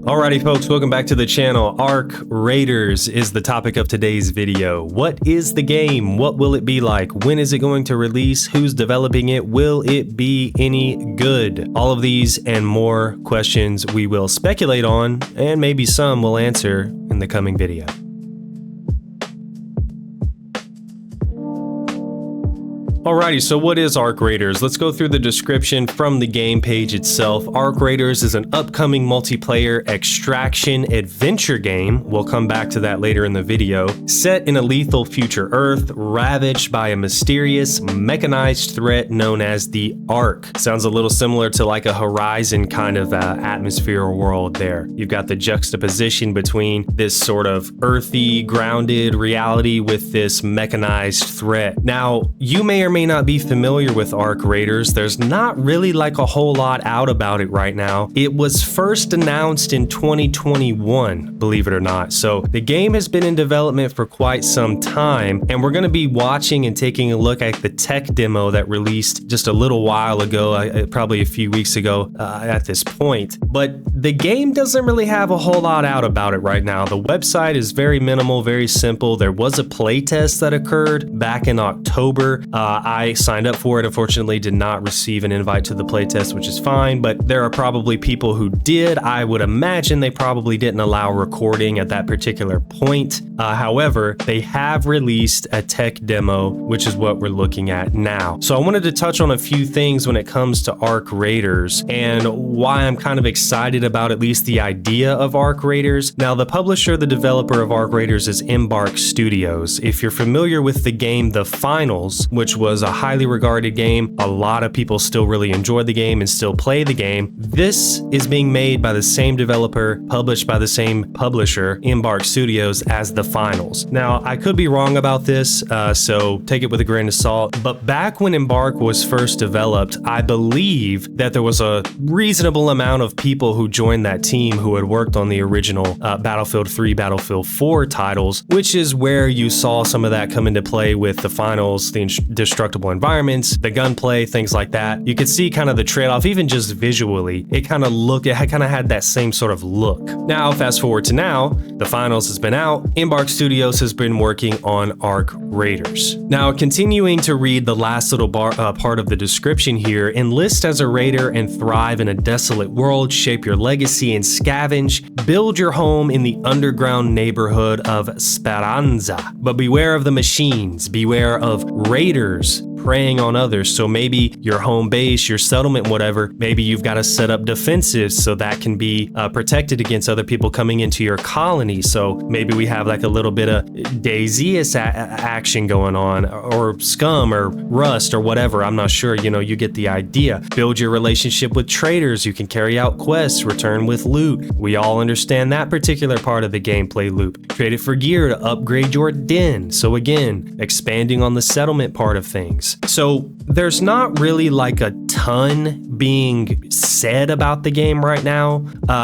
Alrighty folks, welcome back to the channel. Arc Raiders is the topic of today's video. What is the game? What will it be like? When is it going to release? Who's developing it? Will it be any good? All of these and more questions we will speculate on, and maybe some we'll answer in the coming video. Alrighty, so what is Arc Raiders? Let's go through the description from the game page itself. Arc Raiders is an upcoming multiplayer extraction adventure game. We'll come back to that later in the video. Set in a lethal future Earth, ravaged by a mysterious mechanized threat known as the Arc. Sounds a little similar to like a Horizon kind of atmosphere or world there. You've got the juxtaposition between this sort of earthy, grounded reality with this mechanized threat. Now, you may or may not be familiar with Arc Raiders. There's not really like a whole lot out about it right now. It was first announced in 2021, believe it or not. So the game has been in development for quite some time, and we're going to be watching and taking a look at the tech demo that released just a little while ago, probably a few weeks ago at this point. But the game doesn't really have a whole lot out about it right now. The website is very minimal, very simple. There was a playtest that occurred back in October. I signed up for it. Unfortunately, did not receive an invite to the playtest, which is fine, but there are probably people who did. I would imagine they probably didn't allow recording at that particular point. However, they have released a tech demo, which is what we're looking at now. So I wanted to touch on a few things when it comes to Arc Raiders and why I'm kind of excited about at least the idea of Arc Raiders. Now, the publisher, the developer of Arc Raiders is Embark Studios. If you're familiar with the game The Finals, which was a highly regarded game, a lot of people still really enjoy the game and still play the game. This is being made by the same developer, published by the same publisher, Embark Studios, as The Finals. Now, I could be wrong about this, so take it with a grain of salt, but back when Embark was first developed, I believe that there was a reasonable amount of people who joined that team who had worked on the original Battlefield 3, Battlefield 4 titles, which is where you saw some of that come into play with The Finals, the destructible environments, the gunplay, things like that. You could see kind of the trade-off, even just visually. It kind of had that same sort of look. Now, fast forward to now, The Finals has been out. Embark Studios has been working on Arc Raiders. Now, continuing to read the last little part of the description here, enlist as a raider and thrive in a desolate world, shape your legacy and scavenge, build your home in the underground neighborhood of Speranza. But beware of the machines, beware of raiders preying on others. So maybe your home base, your settlement, whatever, maybe you've got to set up defenses so that can be protected against other people coming into your colony. So maybe we have like a little bit of Daisius action going on, or Scum or Rust or whatever. I'm not sure, you get the idea. Build your relationship with traders. You can carry out quests, return with loot. We all understand that particular part of the gameplay loop. Trade it for gear to upgrade your den. So again, expanding on the settlement part of things. So there's not really like a ton being said about the game right now.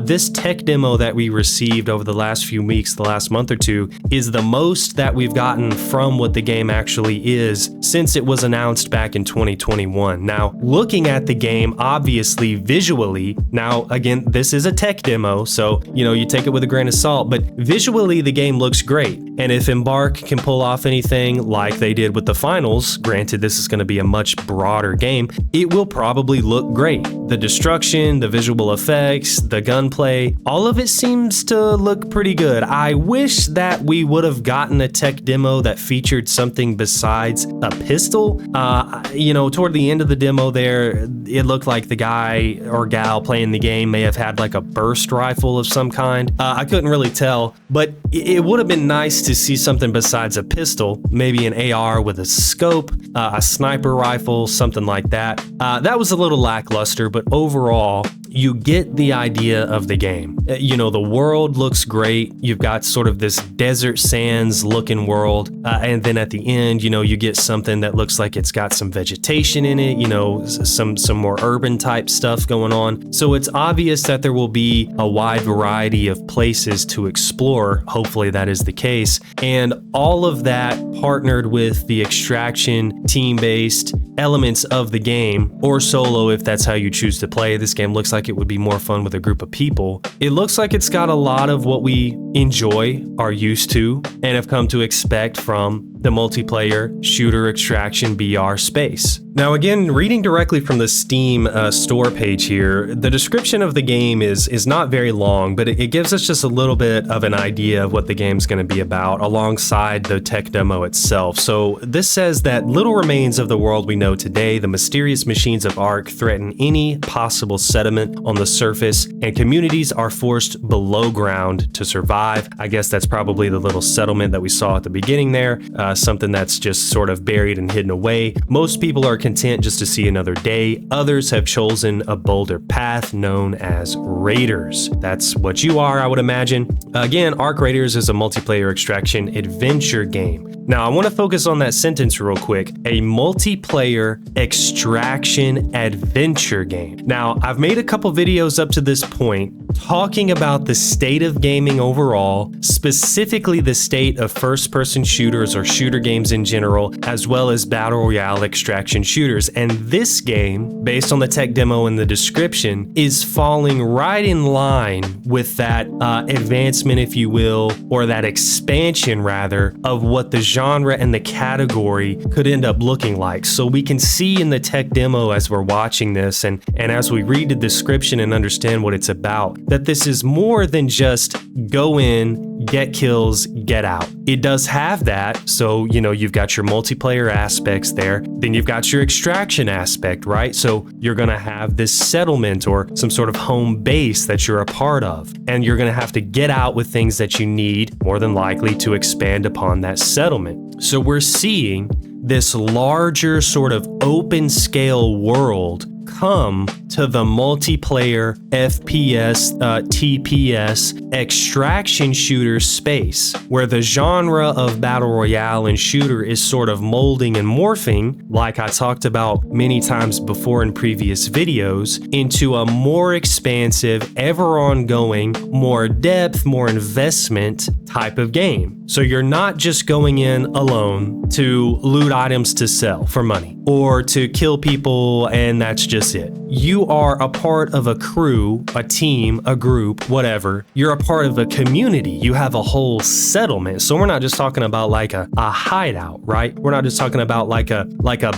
This tech demo that we received over the last few weeks, the last month or two, is the most that we've gotten from what the game actually is since it was announced back in 2021. Now, looking at the game, obviously visually, now again, this is a tech demo, so you take it with a grain of salt, but visually the game looks great. And if Embark can pull off anything like they did with The Finals, granted this is going to be a much broader game, it will probably look great. The destruction, the visual effects, the gunplay, all of it seems to look pretty good. I wish that we would have gotten a tech demo that featured something besides a pistol. Toward the end of the demo there, it looked like the guy or gal playing the game may have had like a burst rifle of some kind. I couldn't really tell, but it would have been nice to see something besides a pistol, maybe an AR with a scope, a sniper rifle, something like that. That was a little lackluster, but overall, you get the idea of the game. The world looks great. You've got sort of this desert sands looking world. And then at the end, you get something that looks like it's got some vegetation in it, some more urban type stuff going on. So it's obvious that there will be a wide variety of places to explore. Hopefully that is the case. And all of that partnered with the extraction team-based elements of the game, or solo if that's how you choose to play. This game looks like like it would be more fun with a group of people. It looks like it's got a lot of what we enjoy, are used to, and have come to expect from the multiplayer shooter extraction BR space. Now again, reading directly from the Steam store page here, the description of the game is not very long, but it gives us just a little bit of an idea of what the game's going to be about alongside the tech demo itself. So this says that little remains of the world we know today, the mysterious machines of Ark threaten any possible settlement on the surface, and communities are forced below ground to survive. I guess that's probably the little settlement that we saw at the beginning there, something that's just sort of buried and hidden away. Most people are content just to see another day. Others have chosen a bolder path known as Raiders. That's what you are, I would imagine. Again, Ark Raiders is a multiplayer extraction adventure game. Now, I want to focus on that sentence real quick. A multiplayer extraction adventure game. Now, I've made a couple videos up to this point talking about the state of gaming overall, specifically the state of first-person shooters or shooter games in general, as well as battle royale extraction shooters. And this game, based on the tech demo and the description, is falling right in line with that advancement, if you will, or that expansion rather, of what the genre and the category could end up looking like. So we can see in the tech demo as we're watching this and as we read the description and understand what it's about, that this is more than just go in, get kills, get out. It does have that, so you've got your multiplayer aspects there, then you've got your extraction aspect, right? So you're gonna have this settlement or some sort of home base that you're a part of, and you're gonna have to get out with things that you need, more than likely, to expand upon that settlement. So we're seeing this larger sort of open scale world come to the multiplayer FPS, TPS extraction shooter space, where the genre of battle royale and shooter is sort of molding and morphing, like I talked about many times before in previous videos, into a more expansive, ever ongoing, more depth, more investment type of game. So you're not just going in alone to loot items to sell for money or to kill people and that's just it. You are a part of a crew, a team, a group, whatever. You're a part of a community. You have a whole settlement. So we're not just talking about like a hideout, right? We're not just talking about like a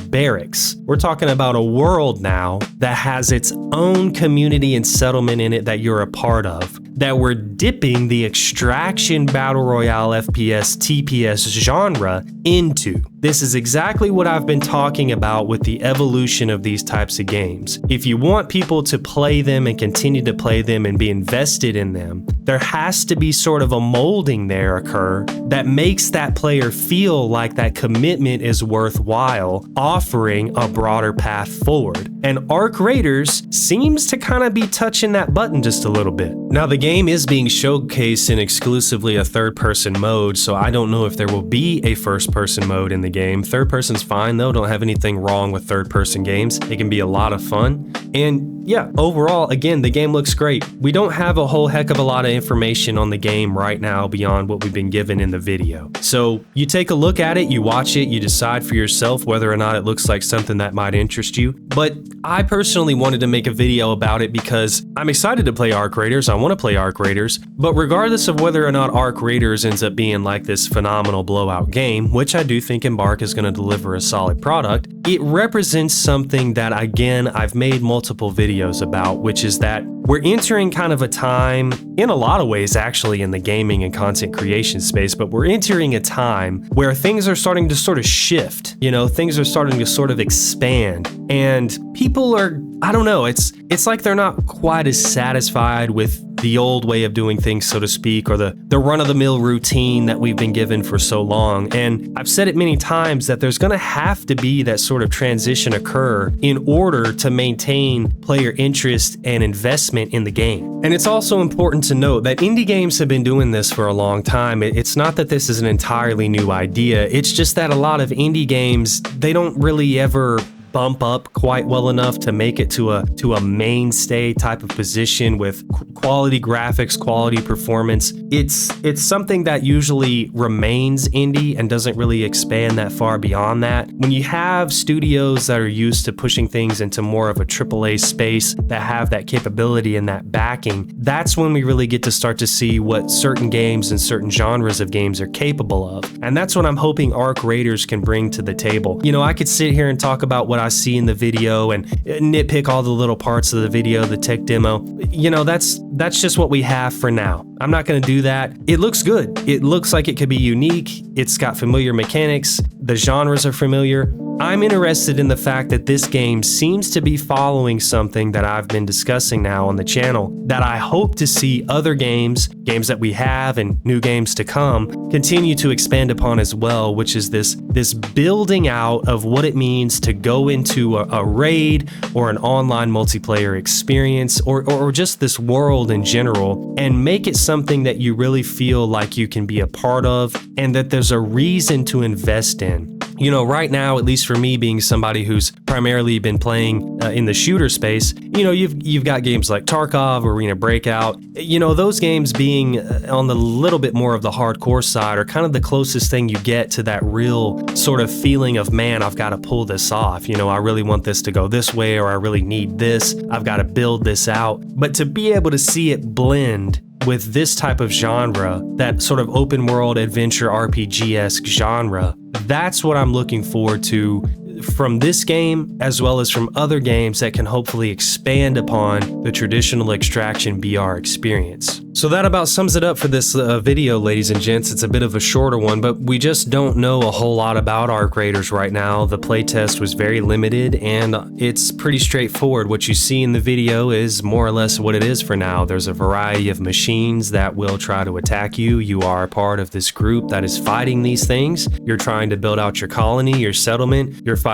barracks. We're talking about a world now that has its own community and settlement in it that you're a part of, that we're dipping the extraction battle royale FPS TPS genre into. This is exactly what I've been talking about with the evolution of these types of games. If you want people to play them and continue to play them and be invested in them, there has to be sort of a molding there occur that makes that player feel like that commitment is worthwhile, offering a broader path forward. And Ark Raiders seems to kind of be touching that button just a little bit. Now, the game is being showcased in exclusively a third-person mode, so I don't know if there will be a first-person mode in the game. Third person's fine though, don't have anything wrong with third-person games. It can be a lot of fun. And yeah, overall, again, the game looks great. We don't have a whole heck of a lot of information on the game right now beyond what we've been given in the video. So you take a look at it, you watch it, you decide for yourself whether or not it looks like something that might interest you. But I personally wanted to make a video about it because I'm excited to play Ark Raiders. I want to play Ark Raiders. But regardless of whether or not Ark Raiders ends up being like this phenomenal blowout game, which I do think Embark is going to deliver a solid product, it represents something that, again, I've made multiple videos about, which is that we're entering kind of a time, in a lot of ways actually, in the gaming and content creation space, but we're entering a time where things are starting to sort of shift, things are starting to sort of expand, and people are, I don't know, it's like they're not quite as satisfied with the old way of doing things, so to speak, or the run-of-the-mill routine that we've been given for so long. And I've said it many times that there's going to have to be that sort of transition occur in order to maintain player interest and investment in the game. And it's also important to note that indie games have been doing this for a long time. It's not that this is an entirely new idea. It's just that a lot of indie games, they don't really ever bump up quite well enough to make it to a mainstay type of position with quality graphics, quality performance. It's something that usually remains indie and doesn't really expand that far beyond that. When you have studios that are used to pushing things into more of a AAA space that have that capability and that backing, that's when we really get to start to see what certain games and certain genres of games are capable of. And that's what I'm hoping Arc Raiders can bring to the table. You know, I could sit here and talk about what I see in the video and nitpick all the little parts of the video, the tech demo. You know, that's just what we have for now. I'm not going to do that. It looks good. It looks like it could be unique. It's got familiar mechanics. The genres are familiar. I'm interested in the fact that this game seems to be following something that I've been discussing now on the channel, that I hope to see other games that we have and new games to come, continue to expand upon as well, which is this building out of what it means to go into a raid or an online multiplayer experience or just this world in general, and make it something that you really feel like you can be a part of and that there's a reason to invest in. You know, right now, at least for me, being somebody who's primarily been playing in the shooter space, you know, you've got games like Tarkov, Arena Breakout. You know, those games being on the little bit more of the hardcore side are kind of the closest thing you get to that real sort of feeling of, man, I've got to pull this off. You know, I really want this to go this way, or I really need this. I've got to build this out. But to be able to see it blend with this type of genre, that sort of open world adventure RPG-esque genre, that's what I'm looking forward to from this game, as well as from other games that can hopefully expand upon the traditional Extraction BR experience. So that about sums it up for this video, ladies and gents. It's a bit of a shorter one, but we just don't know a whole lot about Arc Raiders right now. The playtest was very limited, and it's pretty straightforward. What you see in the video is more or less what it is for now. There's a variety of machines that will try to attack you. You are a part of this group that is fighting these things. You're trying to build out your colony, your settlement. You're fighting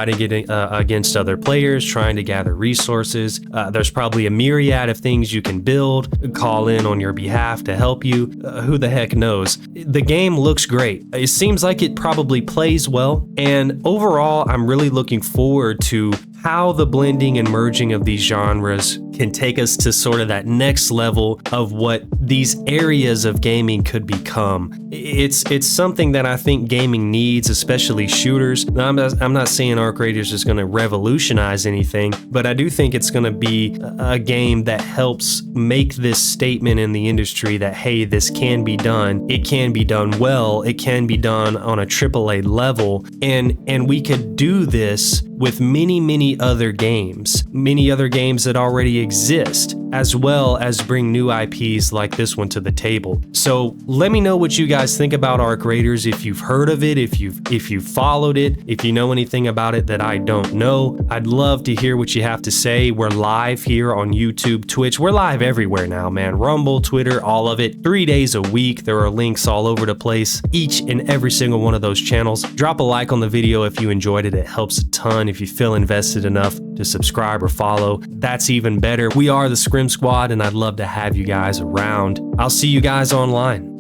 against other players, trying to gather resources. There's probably a myriad of things you can build, call in on your behalf to help you. Who the heck knows? The game looks great. It seems like it probably plays well, and overall, I'm really looking forward to how the blending and merging of these genres can take us to sort of that next level of what these areas of gaming could become. It's something that I think gaming needs, especially shooters. Now, I'm not saying Arc Raiders is going to revolutionize anything, but I do think it's going to be a game that helps make this statement in the industry that, hey, this can be done. It can be done well. It can be done on a AAA level, and we could do this with many other games that already exist, as well as bring new IPs like this one to the table. So let me know what you guys think about Arc Raiders, if you've heard of it, if you've followed it, if you know anything about it that I don't know. I'd love to hear what you have to say. We're live here on YouTube, Twitch. We're live everywhere now, man. Rumble, Twitter, all of it. 3 days a week. There are links all over the place, each and every single one of those channels. Drop a like on the video if you enjoyed it. It helps a ton. If you feel invested enough to subscribe or follow, that's even better. We are the Scrim Squad, and I'd love to have you guys around. I'll see you guys online.